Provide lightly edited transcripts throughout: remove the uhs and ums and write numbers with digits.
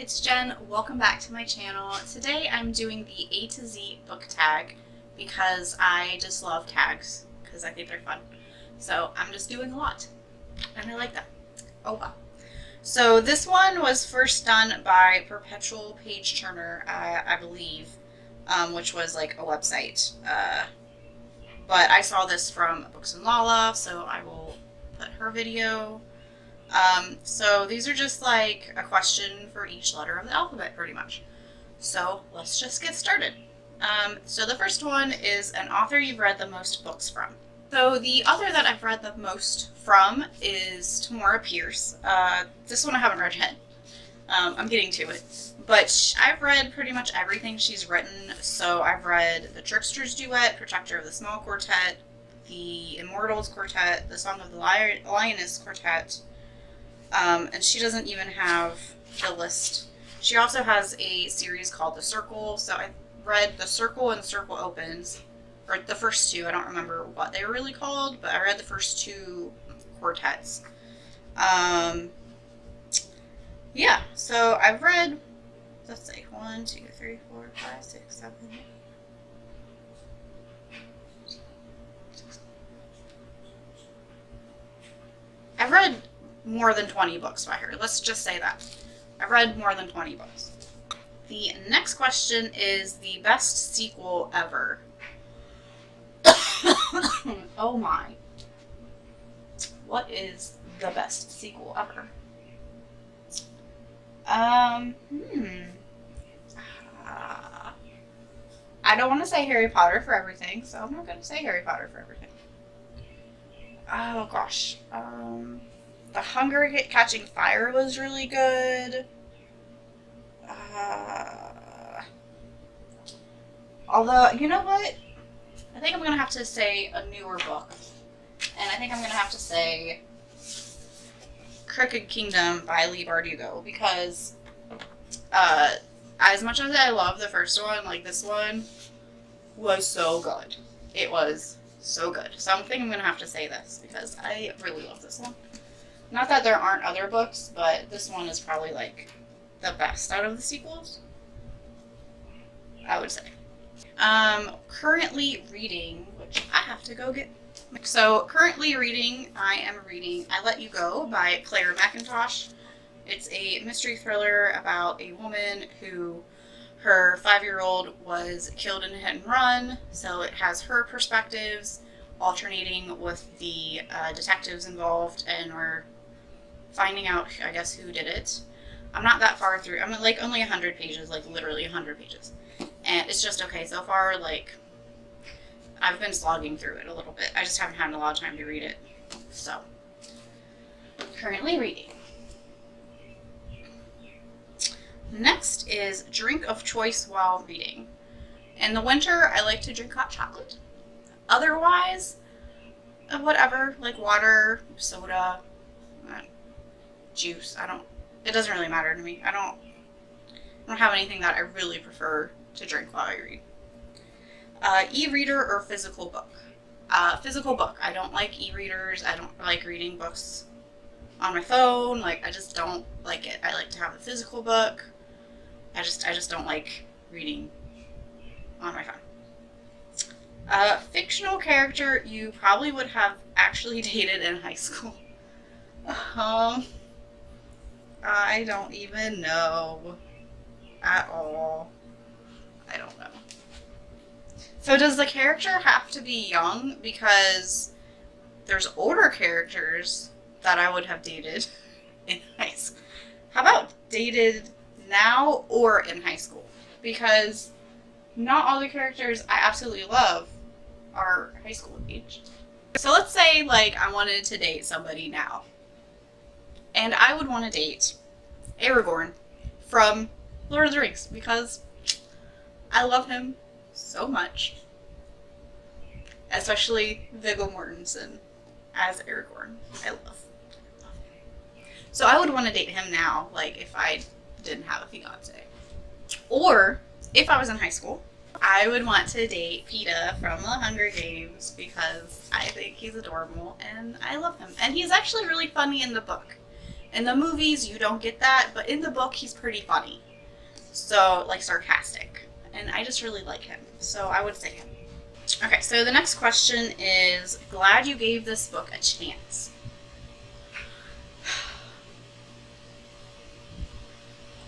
it's Jen. Welcome back to my channel. Today I'm doing the A to Z book tag because I just love tags because I think they're fun. So I'm just doing a lot and I like them. Oh wow. So this one was first done by Perpetual Page Turner, I believe, which was like a website. But I saw this from Books and Lala, so I will put her video. So these are just like a question for each letter of the alphabet, pretty much. So let's just get started. So the first one is an author you've read the most books from. So the author that I've read the most from is Tamora Pierce. This one I haven't read yet. I'm getting to it. But I've read pretty much everything she's written. So I've read The Trickster's Duet, Protector of the Small Quartet, The Immortals Quartet, The Song of the Lioness Quartet, and she doesn't even have the list. She also has a series called The Circle. So I read The Circle and The Circle Opens, or the first two. I don't remember what they were really called, but I read the first two quartets. Yeah, so I've read, let's see, 1, 2, 3, 4, 5, 6, 7. I've read more than 20 books by her. Let's just say that. I've read more than 20 books. The next question is the best sequel ever. Oh my. What is the best sequel ever? I don't want to say Harry Potter for everything, so I'm not going to say Harry Potter for everything. Oh gosh. The Hunger Catching Fire was really good. Although, you know what? I think I'm going to have to say a newer book. And I think I'm going to have to say Crooked Kingdom by Leigh Bardugo, because as much as I love the first one, like, this one was so good. It was so good. So I think I'm going to have to say this because I really love this one. Not that there aren't other books, but this one is probably like the best out of the sequels, I would say. Currently reading, which I have to go get. So currently reading, I am reading I Let You Go by Claire McIntosh. It's a mystery thriller about a woman who, her 5-year-old was killed in a hit and run. So it has her perspectives alternating with the detectives involved, and we're finding out, I guess, who did it. I'm not that far through. I'm like only 100 pages, like literally 100 pages. And it's just okay so far. Like, I've been slogging through it a little bit. I just haven't had a lot of time to read it. So, currently reading. Next is drink of choice while reading. In the winter, I like to drink hot chocolate. Otherwise, whatever, like water, soda, juice. It doesn't really matter to me. I don't have anything that I really prefer to drink while I read. E-reader or physical book? Physical book. I don't like e-readers. I don't like reading books on my phone. Like, I just don't like it. I like to have a physical book. I just don't like reading on my phone. Fictional character you probably would have actually dated in high school. I don't even know at all. I don't know. So does the character have to be young? Because there's older characters that I would have dated in high school. How about dated now or in high school? Because not all the characters I absolutely love are high school age. So let's say, like, I wanted to date somebody now. And I would want to date Aragorn from Lord of the Rings because I love him so much. Especially Viggo Mortensen as Aragorn. I love him. So I would want to date him now, like, if I didn't have a fiance. Or, if I was in high school, I would want to date Peeta from The Hunger Games because I think he's adorable and I love him. And he's actually really funny in the book. In the movies, you don't get that, but in the book, he's pretty funny. So, like, sarcastic. And I just really like him. So I would say him. Okay, so the next question is, glad you gave this book a chance.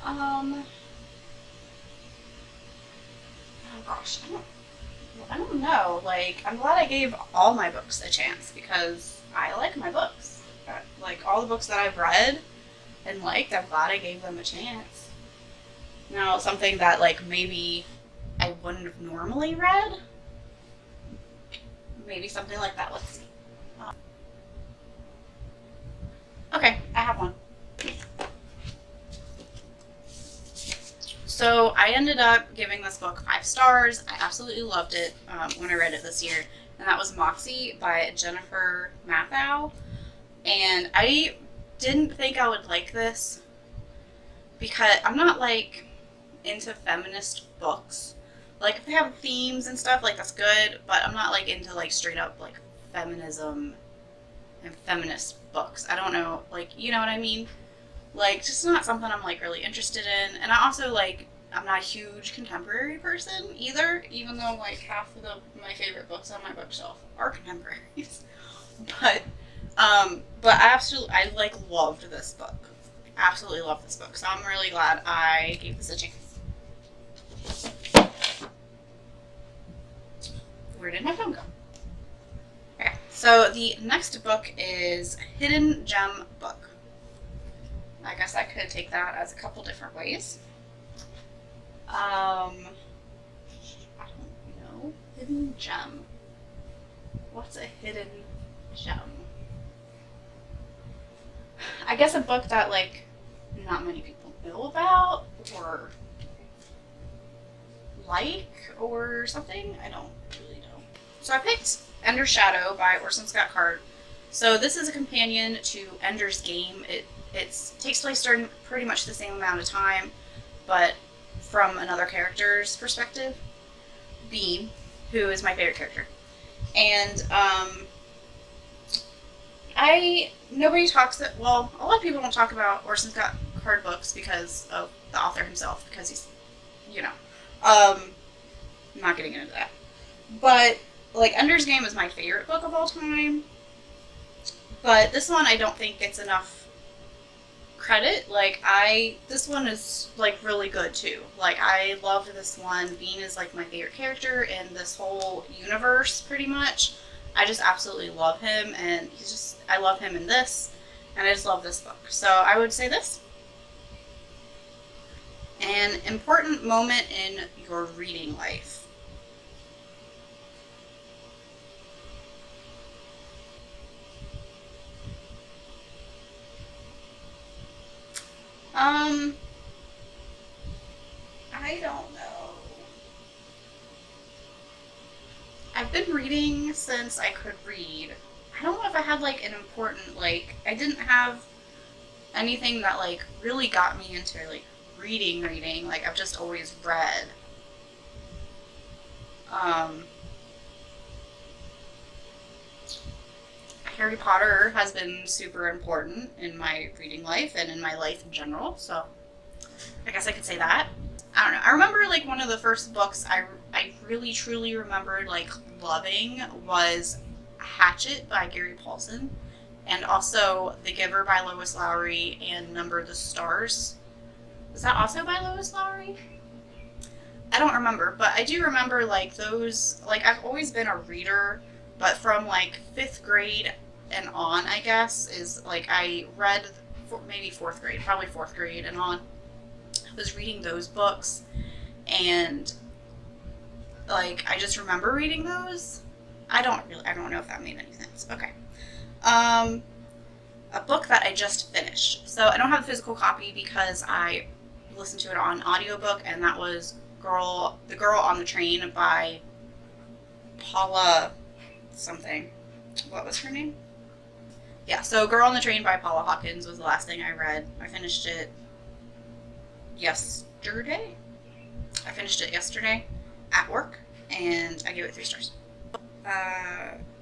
Oh gosh, I don't know. Like, I'm glad I gave all my books a chance because I like my books. Like, all the books that I've read and liked, I'm glad I gave them a chance. Now, something that, like, maybe I wouldn't have normally read, maybe something like that. Let's see. Okay, I have one. So I ended up giving this book 5 stars. I absolutely loved it when I read it this year. And that was Moxie by Jennifer Mathau. And I didn't think I would like this because I'm not, like, into feminist books. Like, if they have themes and stuff, like, that's good. But I'm not, like, into, like, straight up, like, feminism and feminist books. I don't know, like, you know what I mean? Like, just not something I'm, like, really interested in. And I also, like, I'm not a huge contemporary person either, even though, like, half of my favorite books on my bookshelf are contemporaries. But I, like, loved this book. Absolutely loved this book. So I'm really glad I gave this a chance. Where did my phone go? Okay, so the next book is Hidden Gem Book. I guess I could take that as a couple different ways. I don't know. Hidden gem. What's a hidden gem? I guess a book that, like, not many people know about or like or something. I don't really know. So I picked Ender's Shadow by Orson Scott Card. So this is a companion to Ender's Game. It takes place during pretty much the same amount of time, but from another character's perspective, Bean, who is my favorite character. And nobody talks that, well, a lot of people don't talk about Orson Scott Card books because of the author himself, because he's, you know, I'm not getting into that. But, like, Ender's Game is my favorite book of all time, but this one I don't think gets enough credit. Like, this one is, like, really good too. Like, I loved this one. Bean is, like, my favorite character in this whole universe, pretty much. I just absolutely love him, and I love him in this, and I just love this book. So I would say this. An important moment in your reading life. I don't know. I've been reading since I could read. I don't know if I had, like, an important, like, I didn't have anything that, like, really got me into, like, reading. Like, I've just always read. Harry Potter has been super important in my reading life and in my life in general, so I guess I could say that. I don't know. I remember, like, one of the first books I really truly remembered, like, loving was Hatchet by Gary Paulson, and also The Giver by Lois Lowry and Number the Stars. Was that also by Lois Lowry? I don't remember, but I do remember, like, those, like, I've always been a reader, but from, like, 5th grade and on, I guess, is, like, I read maybe 4th grade, probably 4th grade and on. I was reading those books, and, like, I just remember reading those. I don't know if that made any sense. Okay. A book that I just finished. So I don't have a physical copy because I listened to it on audiobook, and that was The Girl on the Train by Paula something. What was her name? Yeah, so Girl on the Train by Paula Hawkins was the last thing I read. I finished it yesterday. At work, and I gave it 3 stars.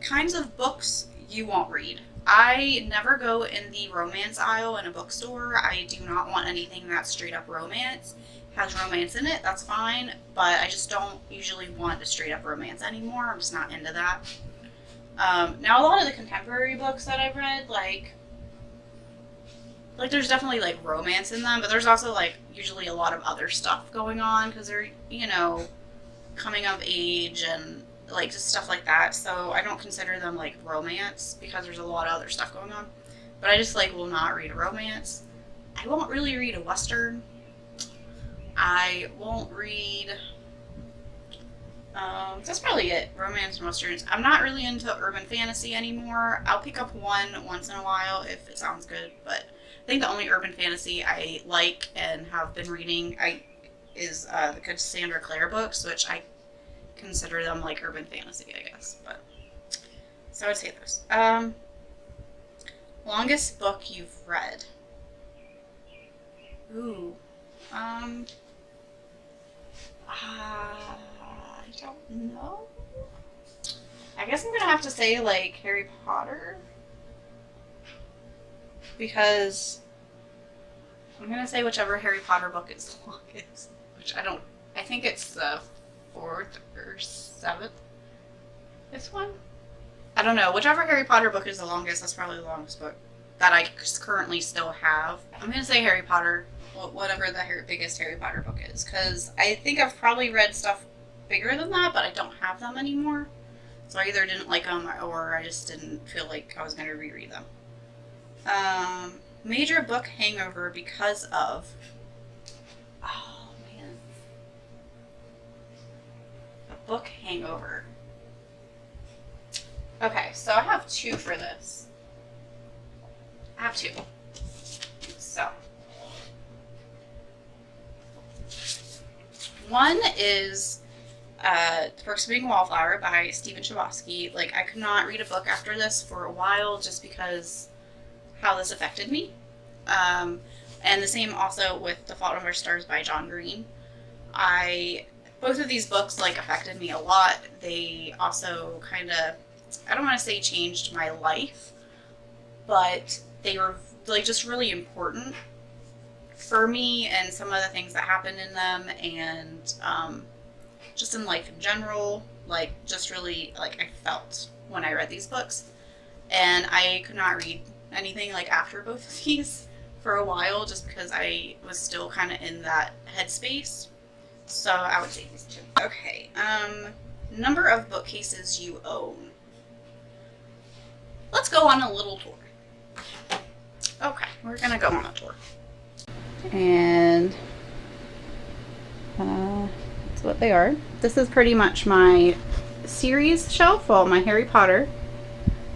Kinds of books you won't read. I never go in the romance aisle in a bookstore. I do not want anything that's straight up romance. Has romance in it, that's fine, but I just don't usually want a straight up romance anymore. I'm just not into that. Now a lot of the contemporary books that I've read, like there's definitely like romance in them, but there's also like usually a lot of other stuff going on because they're, you know, coming of age and like just stuff like that. So I don't consider them like romance because there's a lot of other stuff going on. But I just like will not read a romance. I won't really read a Western. I won't read. That's probably it. Romance and Westerns. I'm not really into urban fantasy anymore. I'll pick up one once in a while if it sounds good, but I think the only urban fantasy I like and have been reading is the Cassandra Clare books, which I consider them like urban fantasy, I guess. But so I'd say those. Longest book you've read? Ooh. I don't know. I guess I'm gonna have to say like Harry Potter, because I'm gonna say whichever Harry Potter book is the longest, which I think it's the 4th or 7th. This one? I don't know. Whichever Harry Potter book is the longest, that's probably the longest book that I currently still have. I'm gonna say Harry Potter, whatever the biggest Harry Potter book is, because I think I've probably read stuff bigger than that, but I don't have them anymore. So I either didn't like them or I just didn't feel like I was going to reread them. Major book hangover because of... Oh, man. A book hangover. Okay, so I have 2 for this. I have 2. So. One is The Perks of Being a Wallflower by Stephen Chbosky. Like, I could not read a book after this for a while just because how this affected me. And the same also with The Fault in Our Stars by John Green. Both of these books, like, affected me a lot. They also kind of, I don't want to say changed my life, but they were, like, just really important for me and some of the things that happened in them, and just in life in general, like, just really, like, I felt when I read these books. And I could not read anything, like, after both of these for a while, just because I was still kind of in that headspace. So I would say these 2. Okay, number of bookcases you own. Let's go on a little tour. Okay, we're gonna go on a tour. And that's what they are. This is pretty much my series shelf, well, my Harry Potter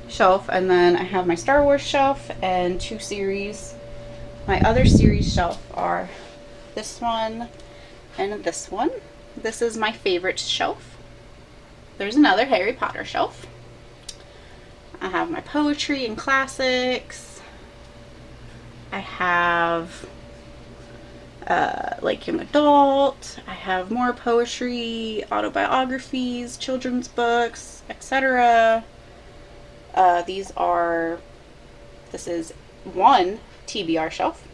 shelf, and then I have my Star Wars shelf and 2 series. My other series shelf are this one and this one. This is my favorite shelf. There's another Harry Potter shelf. I have my poetry and classics. I have like young adult. I have more poetry, autobiographies, children's books, etc. This is one TBR shelf.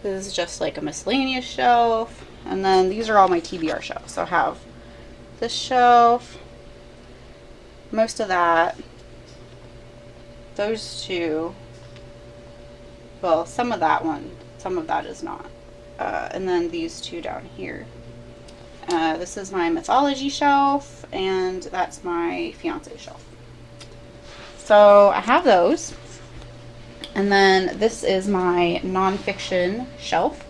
This is just like a miscellaneous shelf. And then these are all my TBR shelves. So I have this shelf, most of that, those 2, well, some of that one, some of that is not. And then these 2 down here. This is my mythology shelf, and that's my fiance shelf. So I have those. And then this is my nonfiction shelf.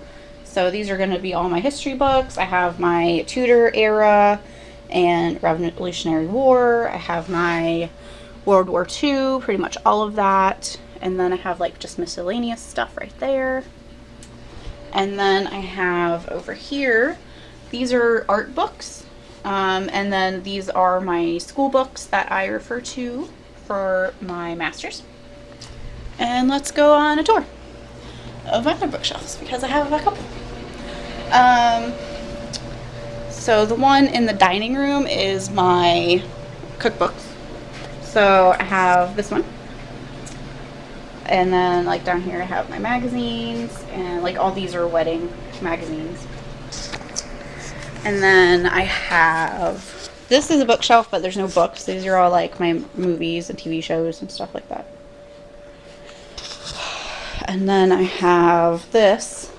So these are going to be all my history books. I have my Tudor era and Revolutionary War. I have my World War II, pretty much all of that. And then I have like just miscellaneous stuff right there. And then I have over here, these are art books. And then these are my school books that I refer to for my master's. And let's go on a tour of my other bookshelves because I have a couple. So the one in the dining room is my cookbooks. So I have this one. And then like down here I have my magazines, and like all these are wedding magazines. And then I have, this is a bookshelf, but there's no books. These are all like my movies and TV shows and stuff like that. And then I have this.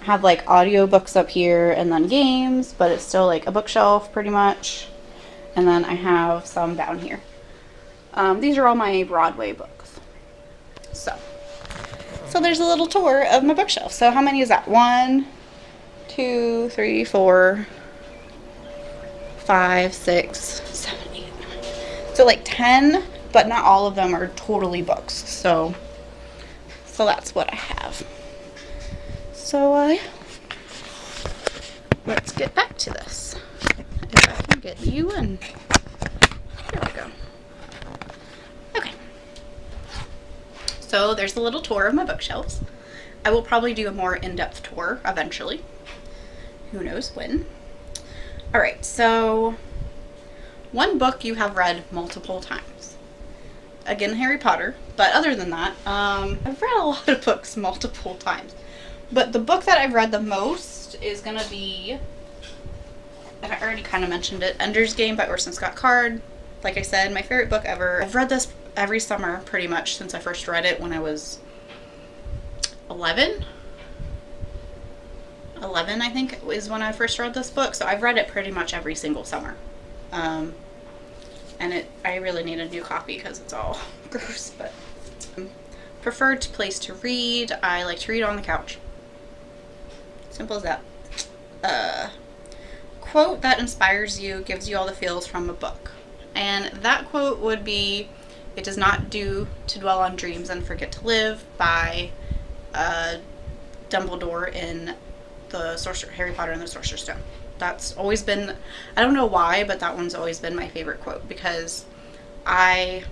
I have like audiobooks up here and then games, but it's still like a bookshelf pretty much. And then I have some down here. These are all my Broadway books. So there's a little tour of my bookshelf. So how many is that? 1, 2, 3, 4, 5, 6, 7, 8, 9. So like 10, but not all of them are totally books. So that's what I have. So let's get back to this. If I can get you in. There we go. Okay. So there's a little tour of my bookshelves. I will probably do a more in-depth tour eventually. Who knows when. Alright, so one book you have read multiple times. Again, Harry Potter. But other than that, I've read a lot of books multiple times. But the book that I've read the most is going to be, and I already kind of mentioned it, Ender's Game by Orson Scott Card. Like I said, my favorite book ever. I've read this every summer pretty much since I first read it when I was 11. 11, I think, is when I first read this book. So I've read it pretty much every single summer. And I really need a new copy because it's all gross. But preferred place to read, I like to read on the couch. Simple as that. Quote that inspires you, gives you all the feels from a book. And that quote would be, "It does not do to dwell on dreams and forget to live," by Dumbledore in Harry Potter and the Sorcerer's Stone. That's always been, I don't know why, but that one's always been my favorite quote, because I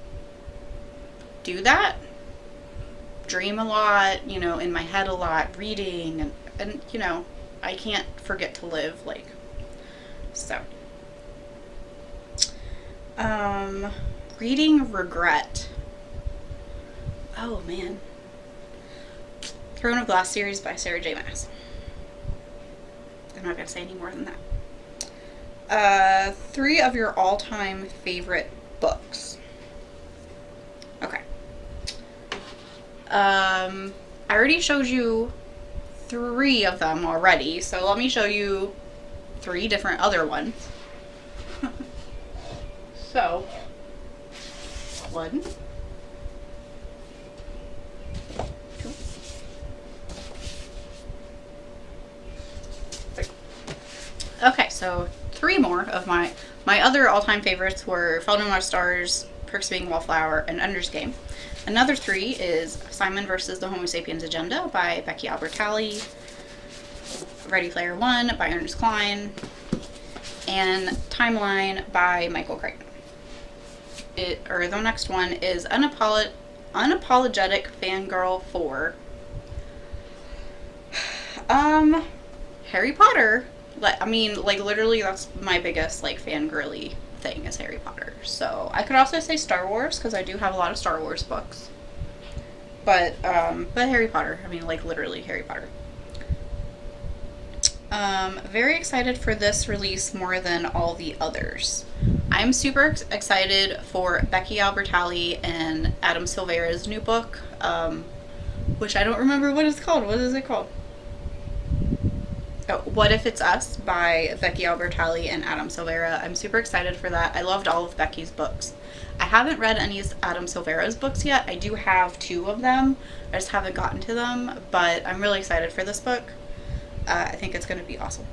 do that, dream a lot, in my head a lot, reading, and I can't forget to live, so. Reading regret. Oh man. Throne of Glass series by Sarah J. Maas. I'm not going to say any more than that. 3 of your all-time favorite books. Okay. I already showed you 3 of them already, so let me show you 3 different other ones. So, 1, 2, 3. Okay, so 3 more of my other all-time favorites were Fault in Our Stars, Perks of Being a Wallflower, and Ender's Game. Another 3 is Simon vs. the Homo Sapiens Agenda by Becky Albertalli, Ready Player One by Ernest Cline, and Timeline by Michael Crichton. The next one is Unapologetic Fangirl 4. Harry Potter. Literally that's my biggest, fangirly thing is Harry Potter. So, I could also say Star Wars, because I do have a lot of Star Wars books. But Harry Potter. Literally Harry Potter. Very excited for this release more than all the others. I'm super excited for Becky Albertalli and Adam Silvera's new book, which I don't remember what it's called. What is it called? Oh, What If It's Us by Becky Albertalli and Adam Silvera. I'm super excited for that. I loved all of Becky's books. I haven't read any of Adam Silvera's books yet. I do have 2 of them. I just haven't gotten to them, but I'm really excited for this book. I think it's going to be awesome.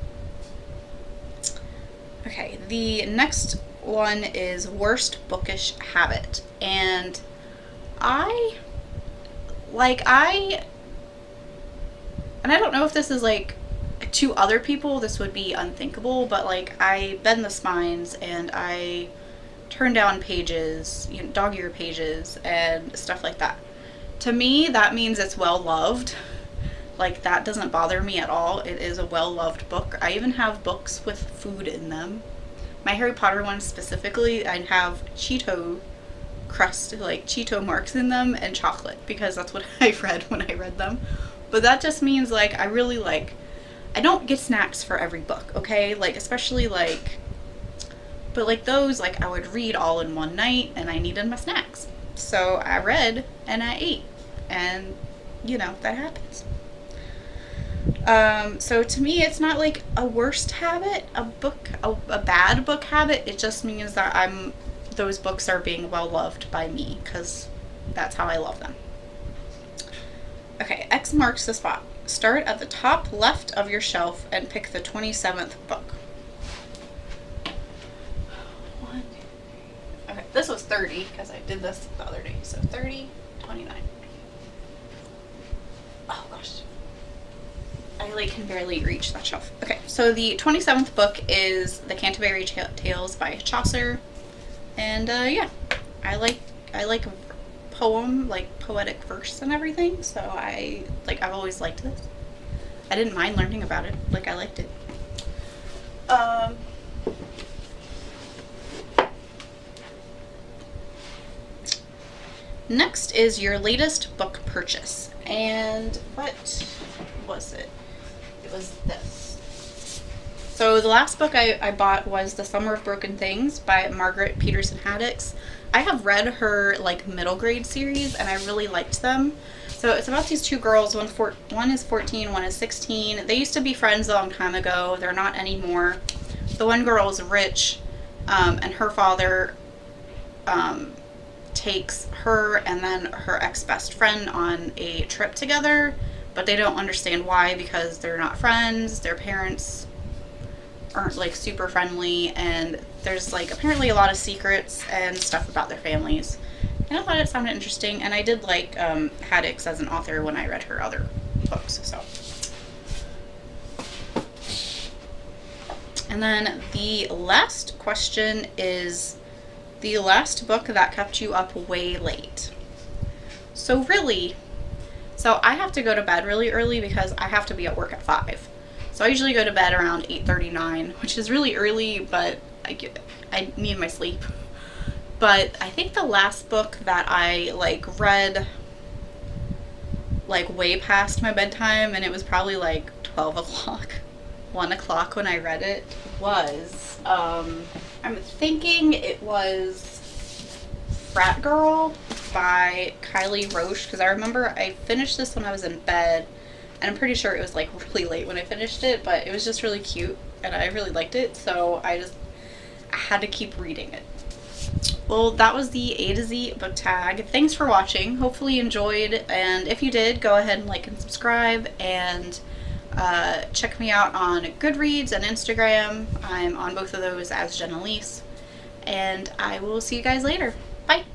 Okay, the next one is Worst Bookish Habit. And I don't know if this is to other people this would be unthinkable, but I bend the spines and I turn down pages, dog-ear pages and stuff like that. To me, that means it's well loved. That doesn't bother me at all. It is a well-loved book. I even have books with food in them. My Harry Potter one specifically, I have Cheeto crust, like Cheeto marks in them, and chocolate, because that's what I read when I read them. But that just means like I really like, I don't get snacks for every book, okay? Like especially like, but like those, like I would read all in one night and I needed my snacks. So I read and I ate, and you know, that happens. So to me, it's not like a worst habit, a bad book habit. It just means that those books are being well loved by me, because that's how I love them. Okay, X marks the spot. Start at the top left of your shelf and pick the 27th book. Okay, this was 30 because I did this the other day. So 30, 29. Oh gosh. I like can barely reach that shelf. Okay, so the 27th book is The Canterbury Tales by Chaucer. And yeah, I like poem, like poetic verse and everything, so I've always liked this. I didn't mind learning about it, like I liked it. Next is your latest book purchase, and what was it? It was this. So the last book I bought was The Summer of Broken Things by Margaret Peterson Haddix. I have read her like middle grade series and I really liked them. So it's about these two girls, one is 14, one is 16. They used to be friends a long time ago. They're not anymore. The one girl is rich, and her father takes her and then her ex-best friend on a trip together, but they don't understand why, because they're not friends. Their parents aren't like super friendly, and there's like apparently a lot of secrets and stuff about their families. And I thought it sounded interesting, and I did like Haddix as an author when I read her other books. So, and then the last question is the last book that kept you up way late. So I have to go to bed really early because I have to be at work at 5. So I usually go to bed around 8:39, which is really early, but I need my sleep. But I think the last book that I like read like way past my bedtime, and it was probably like 12 o'clock, 1 o'clock when I read it, was I'm thinking it was Frat Girl by Kylie Roche, because I remember I finished this when I was in bed. And I'm pretty sure it was like really late when I finished it, but it was just really cute and I really liked it, so I had to keep reading it. Well, that was the A to Z book tag. Thanks for watching. Hopefully you enjoyed, and if you did, go ahead and like and subscribe, and check me out on Goodreads and Instagram. I'm on both of those as Jenna Elise, and I will see you guys later. Bye!